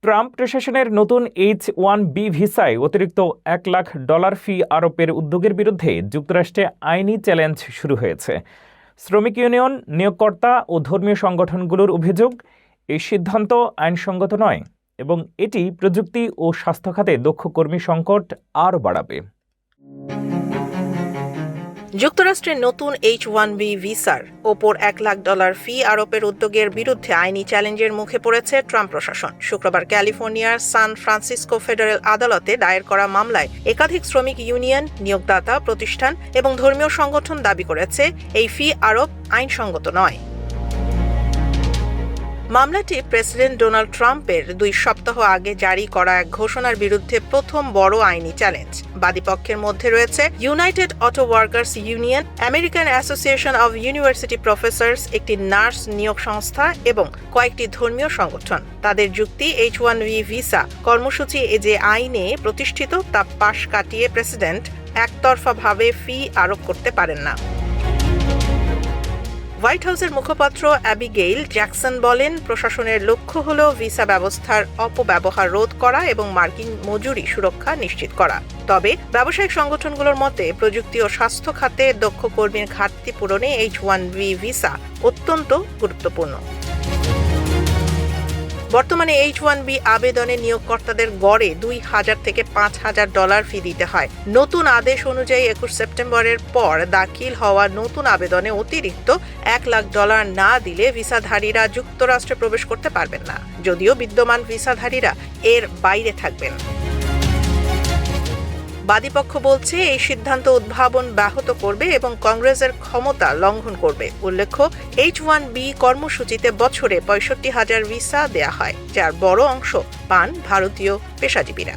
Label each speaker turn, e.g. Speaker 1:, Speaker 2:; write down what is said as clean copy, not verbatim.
Speaker 1: Trump প্রশাসনের নতুন H-1B ভিসায় অতিরিক্ত $1 লাখ ফি আরোপের উদ্যোগের বিরুদ্ধে যুক্তরাষ্ট্রে আইনি চ্যালেঞ্জ শুরু হয়েছে। শ্রমিক ইউনিয়ন, নিয়োগকর্তা ও ধর্মীয় সংগঠনগুলোর অভিযোগ, এই সিদ্ধান্ত আইনসঙ্গত নয় এবং এটি প্রযুক্তি ও স্বাস্থ্য খাতে দক্ষ কর্মী সংকট আরও বাড়াবে।
Speaker 2: যুক্তরাষ্ট্রের নতুন H-1B ভিসার ওপর $1 লাখ ফি আরোপের উদ্যোগের বিরুদ্ধে আইনি চ্যালেঞ্জের মুখে পড়েছে ট্রাম্প প্রশাসন। শুক্রবার ক্যালিফোর্নিয়ার সান ফ্রান্সিসকো ফেডারেল আদালতে দায়ের করা মামলায় একাধিক শ্রমিক ইউনিয়ন, নিয়োগদাতা প্রতিষ্ঠান এবং ধর্মীয় সংগঠন দাবি করেছে এই ফি আরোপ আইনসঙ্গত নয়। মামলাটি প্রেসিডেন্ট ডোনাল্ড ট্রাম্পের 2 সপ্তাহ আগে জারি করা এক ঘোষণার বিরুদ্ধে প্রথম বড় আইনি চ্যালেঞ্জ। বাদীপক্ষের মধ্যে রয়েছে United auto workers union, American association of university professors, একটি নার্স নিয়োগ সংস্থা এবং কয়েকটি ধর্মীয় সংগঠন। তাদের যুক্তি, H-1B ভিসা কর্মসূচি যে আইনে প্রতিষ্ঠিত তা পাশ কাটিয়ে প্রেসিডেন্ট একতরফাভাবে ফি আরোপ করতে পারেন না। হোয়াইট হাউসের মুখপাত্র অ্যাবিগেইল জ্যাকসন বলেন, প্রশাসনের লক্ষ্য হল ভিসা ব্যবস্থার অপব্যবহার রোধ করা এবং মার্কিন মজুরি সুরক্ষা নিশ্চিত করা। তবে ব্যবসায়িক সংগঠনগুলোর মতে প্রযুক্তি ও স্বাস্থ্য খাতে দক্ষ কর্মীর ঘাটতি পূরণে H-1B ভিসা অত্যন্ত গুরুত্বপূর্ণ। বর্তমানে H-1B আবেদনে নিয়োগকর্তাদের গড়ে $2,000 থেকে $5,000 ফি দিতে হয়। নতুন আদেশ অনুযায়ী 21 সেপ্টেম্বরের পর দাখিল হওয়া নতুন আবেদনে অতিরিক্ত $1 লাখ না দিলে ভিসাধারীরা যুক্তরাষ্ট্রে প্রবেশ করতে পারবেন না, যদিও বিদ্যমান ভিসাধারীরা এর বাইরে থাকবেন। বাদীপক্ষ বলছে এই সিদ্ধান্ত উদ্ভাবন ব্যাহত করবে এবং কংগ্রেসের ক্ষমতা লঙ্ঘন করবে। উল্লেখ্য, H-1B কর্মসূচিতে বছরে 65,000 ভিসা দেয়া হয়, যার বড় অংশ পান ভারতীয় পেশাজীবীরা।